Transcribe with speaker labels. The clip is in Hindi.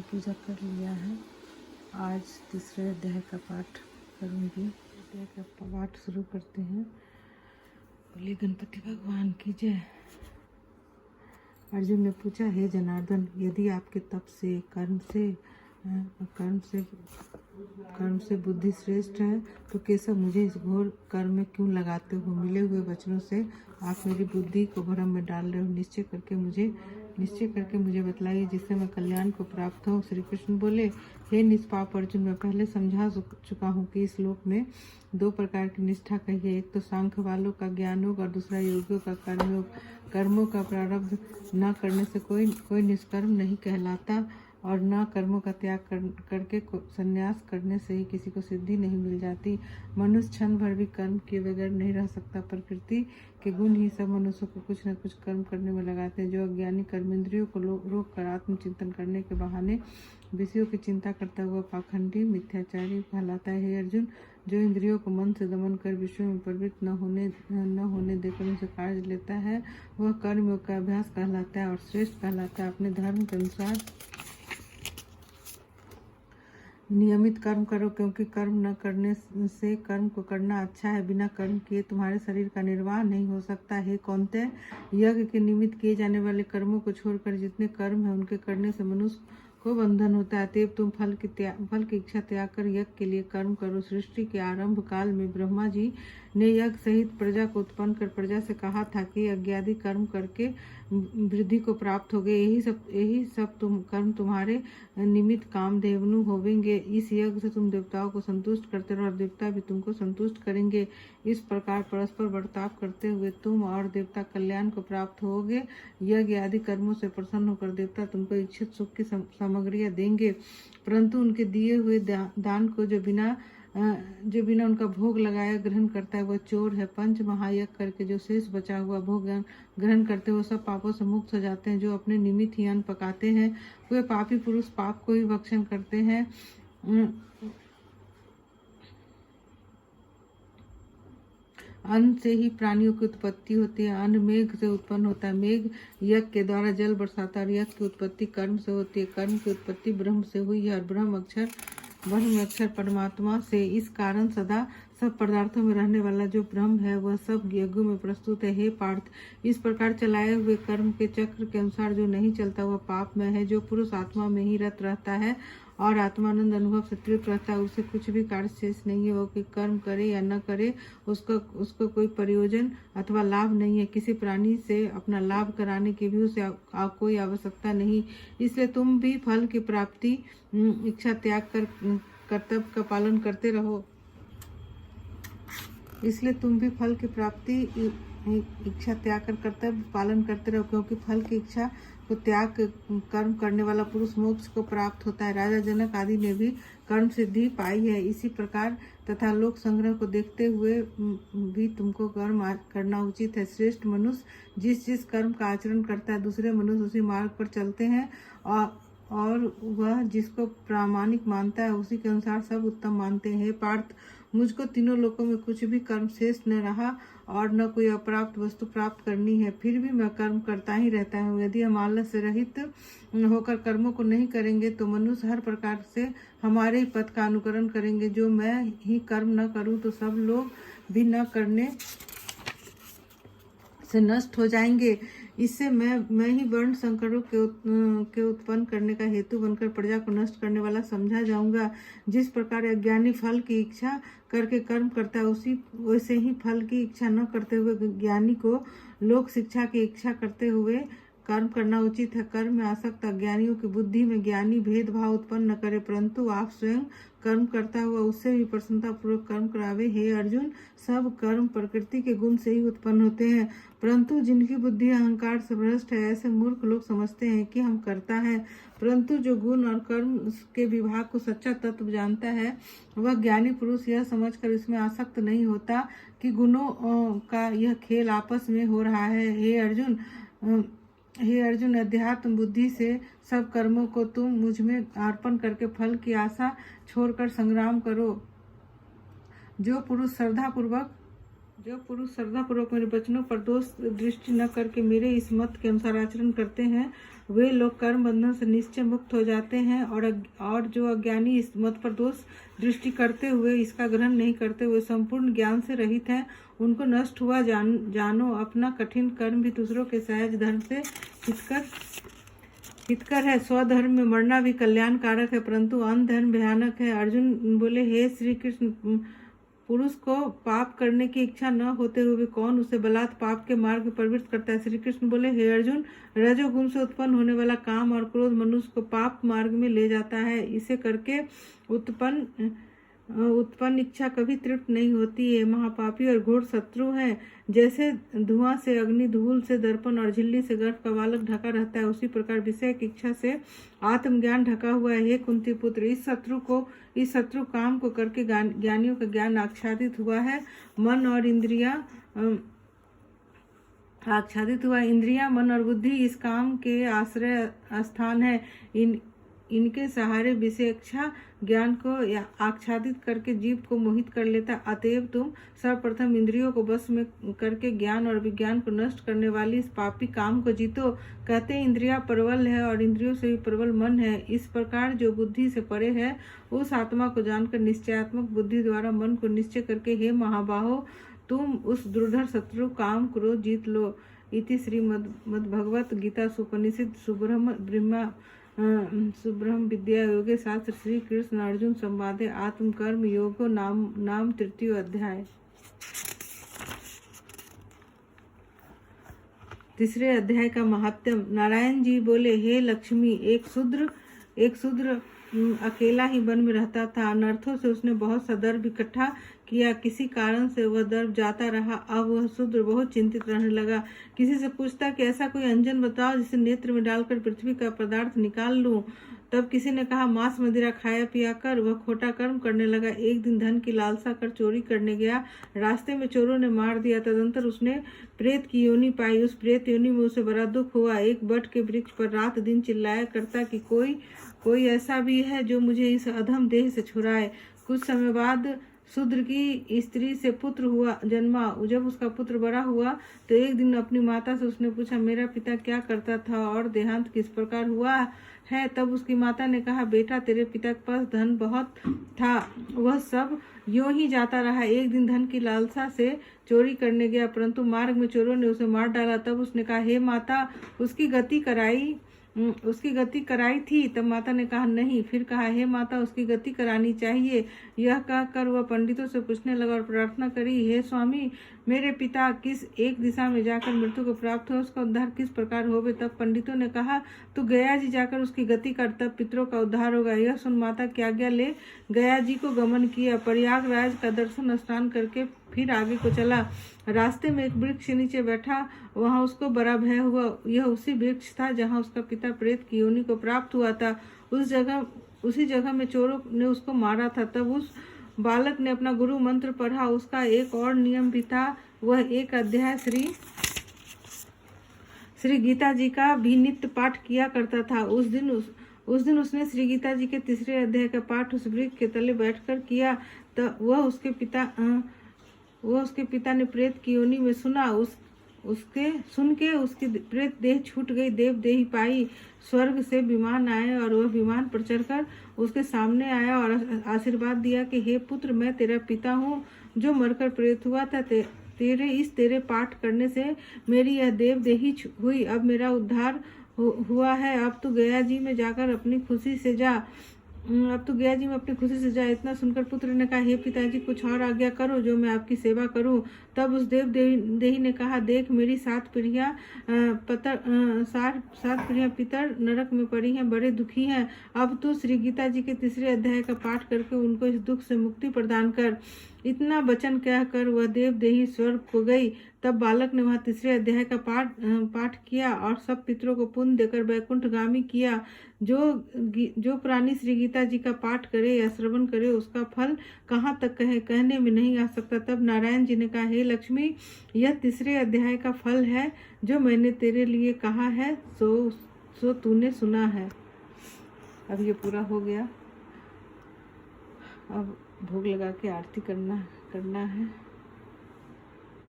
Speaker 1: पूजा कर लिया है। आज तीसरे अध्याय का पाठ करूँगी। अध्याय का पाठ शुरू करते हैं। बोले गणपति भगवान की जय। अर्जुन ने पूछा, हे जनार्दन, यदि आपके तप से कर्म से बुद्धि श्रेष्ठ है तो केशव मुझे इस घोर कर्म में क्यों लगाते हो? मिले हुए वचनों से आप मेरी बुद्धि को भ्रम में डाल रहे हो। निश्चय करके मुझे बतलाइए जिससे मैं कल्याण को प्राप्त हो। श्री कृष्ण बोले, हे निष्पाप अर्जुन, मैं पहले समझा चुका हूँ कि इस श्लोक में दो प्रकार की निष्ठा कही है। एक तो सांख्य वालों का ज्ञान योग और दूसरा योगियों का कर्म योग। कर्मों का प्रारब्ध न करने से कोई निष्कर्म नहीं कहलाता और न कर्मों का त्याग करके संन्यास करने से ही किसी को सिद्धि नहीं मिल जाती। मनुष्य क्षण भर भी कर्म किए बगैर नहीं रह सकता। प्रकृति के गुण ही सब मनुष्यों को कुछ न कुछ कर्म करने में लगाते हैं। जो अज्ञानी कर्मेंद्रियों को रोक कर आत्मचिंतन करने के बहाने विषयों की चिंता करता हुआ पाखंडी मिथ्याचारी कहलाता है। हे अर्जुन, जो इंद्रियों को मन से दमन कर विषयों में प्रवृत्त न होने देकर उनसे कार्य लेता है वह कर्म योग का अभ्यास कहलाता है और श्रेष्ठ कहलाता है। अपने धर्म के अनुसार नियमित कर्म करो, क्योंकि कर्म न करने से कर्म को करना अच्छा है। बिना कर्म किए तुम्हारे शरीर का निर्वाह नहीं हो सकता। हे कौन्तेय, यज्ञ के निमित्त किए जाने वाले कर्मों को छोड़कर जितने कर्म हैं उनके करने से मनुष्य को बंधन होता है। अतएव तुम फल की इच्छा त्याग कर यज्ञ के लिए कर्म करो। सृष्टि के आरंभ काल में ब्रह्मा जी ने यज्ञ सहित प्रजा को उत्पन्न कर प्रजा से कहा था कि यज्ञादि कर्म करके वृद्धि को प्राप्त हो गए। यही सब कर्म तुम्हारे निमित्त कामधेनु होवेंगे। इस यज्ञ से तुम देवताओं को संतुष्ट करते रहो और देवता भी तुमको संतुष्ट करेंगे। इस प्रकार परस्पर बर्ताव करते हुए तुम और देवता कल्याण को प्राप्त होगे। यज्ञ आदि कर्मों से प्रसन्न होकर देवता तुमको इच्छित सुख की सामग्रियां देंगे, परंतु उनके दिए हुए दान को जो बिना उनका भोग लगाया ग्रहण करता है वह चोर है। पंच महायज्ञ करके जो शेष बचा हुआ भोग ग्रहण करते वो सब पापों से मुक्त हो जाते हैं। जो अपने निमित्त ही अन्न पकाते हैं वे पापी पुरुष पाप को ही भक्षण करते हैं। अन्न से ही प्राणियों की उत्पत्ति होती है। अन्न मेघ से उत्पन्न होता है। मेघ यज्ञ के द्वारा जल बरसाता है। यज्ञ की उत्पत्ति कर्म से होती है। कर्म की उत्पत्ति ब्रह्म से हुई है और ब्रह्म अक्षर परमात्मा से। इस कारण सदा सब पदार्थों में रहने वाला जो ब्रह्म है वह सब यज्ञों में प्रस्तुत है। हे पार्थ, इस प्रकार चलाए हुए कर्म के चक्र के अनुसार जो नहीं चलता वह पाप में है। जो पुरुष आत्मा में ही रत रहता है और आत्मानंद अनुभव से तृप्त रहता है उसे कुछ भी कार्य शेष नहीं है। वो कि कर्म करे या न करे उसको कोई प्रयोजन अथवा लाभ नहीं है। किसी प्राणी से अपना लाभ कराने की भी उसे कोई आवश्यकता नहीं। इसलिए तुम भी फल की प्राप्ति इच्छा त्याग कर कर्तव्य का पालन करते रहो। इसलिए तुम भी फल की प्राप्ति इच्छा त्याग कर कर्तव्य पालन करते रहो, क्योंकि फल की इच्छा को त्याग कर्म करने वाला पुरुष मोक्ष को प्राप्त होता है। राजा जनक आदि ने भी कर्म सिद्धि पाई है। इसी प्रकार तथा लोक संग्रह को देखते हुए भी तुमको कर्म करना उचित है। श्रेष्ठ मनुष्य जिस कर्म का आचरण करता है दूसरे मनुष्य उसी मार्ग पर चलते हैं और वह जिसको प्रामाणिक मानता है उसी के अनुसार सब उत्तम मानते हैं। हे पार्थ, मुझको तीनों लोकों में कुछ भी कर्म शेष न रहा और न कोई अप्राप्त वस्तु प्राप्त करनी है, फिर भी मैं कर्म करता ही रहता हूँ। यदि हम आलस से रहित होकर कर्मों को नहीं करेंगे तो मनुष्य हर प्रकार से हमारे ही पथ का अनुकरण करेंगे। जो मैं ही कर्म न करूँ तो सब लोग भी न करने से नष्ट हो जाएंगे। इससे मैं ही वर्ण संकटों के उत्पन्न करने का हेतु बनकर प्रजा को नष्ट करने वाला समझा जाऊंगा। जिस प्रकार अज्ञानी फल की इच्छा करके कर्म करता है वैसे ही फल की इच्छा न करते हुए ज्ञानी को लोक शिक्षा की इच्छा करते हुए कर्म करना उचित है। कर्म में आसक्त अज्ञानियों की बुद्धि में ज्ञानी भेदभाव उत्पन्न न करे, परंतु आप स्वयं कर्म करता हुआ उससे भी प्रसन्नता पूर्वक कर्म करावे। हे अर्जुन, सब कर्म प्रकृति के गुण से ही उत्पन्न होते हैं, परंतु जिनकी बुद्धि अहंकार से भ्रष्ट है ऐसे मूर्ख लोग समझते हैं कि हम करता है। परंतु जो गुण और कर्म के विभाग को सच्चा तत्व जानता है वह ज्ञानी पुरुष यह समझकर इसमें आसक्त नहीं होता कि गुणों का यह खेल आपस में हो रहा है। हे अर्जुन, अध्यात्म बुद्धि से सब कर्मों को तुम मुझ में अर्पण करके फल की आशा छोड़कर संग्राम करो। जो पुरुष श्रद्धा पूर्वक जो पुरुष श्रद्धापूर्वक मेरे वचनों पर दोष दृष्टि न करके मेरे इस मत के अनुसार आचरण करते हैं, वे लोग कर्म बंधन से निश्चय मुक्त हो जाते हैं। और जो अज्ञानी इस मत पर दोष दृष्टि करते हुए इसका ग्रहण नहीं करते, वे संपूर्ण ज्ञान से रहित हैं। उनको नष्ट हुआ जानो। अपना कठिन कर्म भी दूसरों के सहज धर्म से हितकर है। स्वधर्म में मरना भी कल्याणकारक है, परंतु अन्य धर्म भयानक है। अर्जुन बोले, हे श्री कृष्ण, पुरुष को पाप करने की इच्छा न होते हुए कौन उसे बलात् पाप के मार्ग में प्रवृत्त करता है। श्री कृष्ण बोले, हे अर्जुन, रजोगुण से उत्पन्न होने वाला काम और क्रोध मनुष्य को पाप मार्ग में ले जाता है। इसे करके उत्पन्न इच्छा कभी तृप्त नहीं होती है। महापापी और घोर शत्रु है। जैसे धुआं से अग्नि, धूल से दर्पण और झिल्ली से गर्भ का बालक ढका रहता है, उसी प्रकार विषय की इच्छा से आत्मज्ञान ढका हुआ है। हे कुंती पुत्र, इस शत्रु काम को करके ज्ञानियों का ज्ञान आच्छादित हुआ है। इंद्रिया, मन और बुद्धि इस काम के आश्रय स्थान है। इनके सहारे विषयेच्छा ज्ञान को आच्छादित करके जीव को मोहित कर लेता। अतएव तुम सर्वप्रथम इंद्रियों को बस में करके ज्ञान और विज्ञान को नष्ट करने वाली इस पापी काम को जीतो। कहते हैं इंद्रिया प्रबल है और इंद्रियों से भी प्रबल मन है। इस प्रकार जो बुद्धि से परे है, उस आत्मा को जानकर निश्चयात्मक बुद्धि द्वारा मन को निश्चय करके, हे महाबाहो, तुम उस दुर्धर शत्रु काम क्रोध जीत लो। इति श्रीमद्भगवत गीता सुपनिषद सुब्रह्म विद्या योगे शास्त्र श्री कृष्ण अर्जुन संवादे आत्मकर्म योगो नाम तृतीय अध्याय। तीसरे अध्याय का महात्म्य। नारायण जी बोले, हे लक्ष्मी, एक शूद्र अकेला ही वन में रहता था। अनर्थों से उसने बहुत सा दर्भ इकट्ठा किया। किसी कारण से वह दर्भ जाता रहा। अब वह शूद्र बहुत चिंतित रहने लगा। किसी से पूछता कि ऐसा कोई अंजन बताओ जिसे नेत्र में डालकर पृथ्वी का पदार्थ निकाल लूं। तब किसी ने कहा, मांस मदिरा खाया पिया कर। वह खोटा कर्म करने लगा। एक दिन धन की लालसा कर चोरी करने गया। रास्ते में चोरों ने मार दिया। तदंतर उसने प्रेत की योनि पाई। उस प्रेत योनि में उसे बड़ा दुख हुआ। एक बट के वृक्ष पर रात दिन चिल्लाया करता कि कोई ऐसा भी है जो मुझे इस अधम देह से छुड़ाए। कुछ समय बाद शूद्र की स्त्री से पुत्र जन्मा। जब उसका पुत्र बड़ा हुआ तो एक दिन अपनी माता से उसने पूछा, मेरा पिता क्या करता था और देहांत किस प्रकार हुआ है। तब उसकी माता ने कहा, बेटा, तेरे पिता के पास धन बहुत था, वह सब यूं ही जाता रहा। एक दिन धन की लालसा से चोरी करने गया, परंतु मार्ग में चोरों ने उसे मार डाला। तब उसने कहा, हे माता, उसकी गति कराई थी। तब माता ने कहा, नहीं। फिर कहा, हे माता, उसकी गति करानी चाहिए। यह कहकर वह पंडितों से पूछने लगा और प्रार्थना करी, हे स्वामी, मेरे पिता किस एक दिशा में जाकर मृत्यु को प्राप्त हो, उसका उद्धार किस प्रकार होवे। तब पंडितों ने कहा, तू गया जी जाकर उसकी गति कर, तब पितरों का उद्धार होगा। यह सुन माता की आज्ञा ले गया जी को गमन किया। प्रयागराज का दर्शन स्नान करके फिर आगे को चला। रास्ते में एक वृक्ष के नीचे बैठा। वहां उसको बड़ा भय हुआ। यह उसी वृक्ष था जहां उसका पिता प्रेत की योनि को प्राप्त हुआ था। उसी जगह में चोरों ने उसको मारा था। तब उस बालक ने अपना गुरु मंत्र पढ़ा। उसका एक और नियम भी था। वह एक अध्याय श्री गीता जी का भी नित्य पाठ किया करता था। उस दिन उसने श्री गीता जी के तीसरे अध्याय का पाठ उस वृक्ष के तले बैठकर किया। तो वह उसके पिता ने प्रेत की योनि में सुन के उसकी प्रेत देह छूट गई, देव देही पाई। स्वर्ग से विमान आए और वह विमान पर चढ़कर उसके सामने आया और आशीर्वाद दिया कि हे पुत्र, मैं तेरा पिता हूँ जो मरकर प्रेत हुआ था। तेरे पाठ करने से मेरी यह देव देही हुई। अब मेरा उद्धार हुआ है। अब तू गया जी में अपनी खुशी से जा। इतना सुनकर पुत्र ने कहा, हे पिताजी, कुछ और आज्ञा करो जो मैं आपकी सेवा करूं। तब उस देव देही ने कहा, देख, मेरी 7 पीढ़ियां पितर नरक में पड़ी हैं, बड़े दुखी हैं। अब तू श्री गीता जी के तीसरे अध्याय का पाठ करके उनको इस दुख से मुक्ति प्रदान कर। इतना वचन कहकर वह देव देही स्वर्ग को गई। तब बालक ने वहां तीसरे अध्याय का पाठ किया और सब पितरों को पुण्य देकर वैकुंठगामी किया। जो प्राणी श्री गीता जी का पाठ करे या श्रवण करे, उसका फल कहाँ तक कहने में नहीं आ सकता। तब नारायण जी ने कहा, हे लक्ष्मी, यह तीसरे अध्याय का फल है जो मैंने तेरे लिए कहा है, सो तूने सुना है। अब ये पूरा हो गया। अब भोग लगा के आरती करना है।